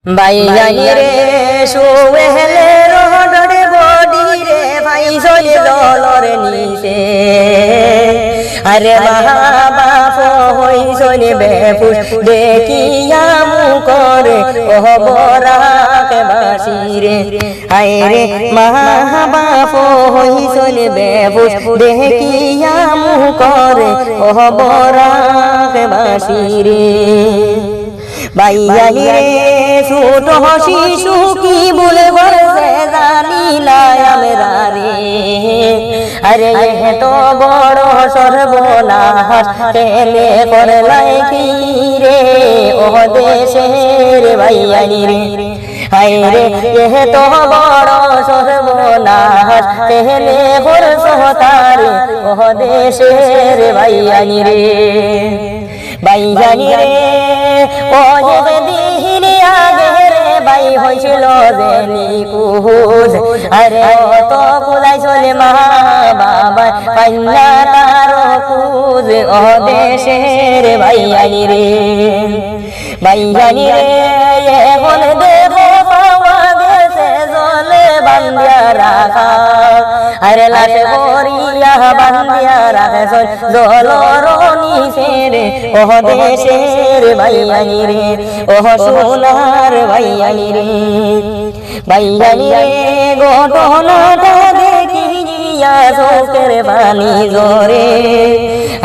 বাইয়ানি রে সুহেলে রোডরে বডি রে ভাই চলে দলরে নিছে আরে মহাবাপ হই চলে বেপুষ দেখিয়া মুকরে ওহ বরাকে বাসি রে আয় রে মহাবাপ হই চলে বেপুষ দেখিয়া মুকরে ওহ বরাকে বাসি রে বাইয়ানি রে ছোট শিশু কি বলে বলছে জানি না আমরা রে আরে তো বড় সর্বনাশ কেলে করলাই কি রে ও দেশের বাইয়ানি রে হায় রে তো বড় সর্বনাশ কেলে করছ তারে ও দেশের বাইয়ানি রে বাইয়ানি রে ও দিন আগে রে বাই হয়েছিল যে নিকুজ আরে অত কুলাই চলে মা বাবা পাইলা তার কুজ ও দেশের বাইয়ানি রে বাইয়ানি রে এখন দেবো পাওয়া গেছে জলে বান্ধিয়া রাখা আরে লাশে করিয়া বান্ধিয়া রাখে জলর নিচে রে ওহ দেশের বাইয়ানি রে ওহ সোনার বাইয়ানি রে বাইয়ানি রে ঘটনাটা দেখিয়া চোখের পানি জোরে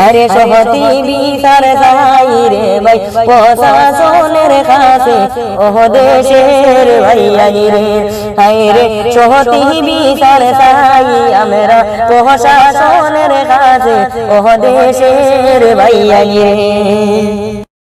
আরে সহতি বিচার যাই রে ভাই প্রশাসনের কাছে ওহ দেশের বাইয়ানি রে হায় রে সহতি বিচার চাই আমরা প্রশাসনের কাছে ওহ দেশের বাইয়ানি রে।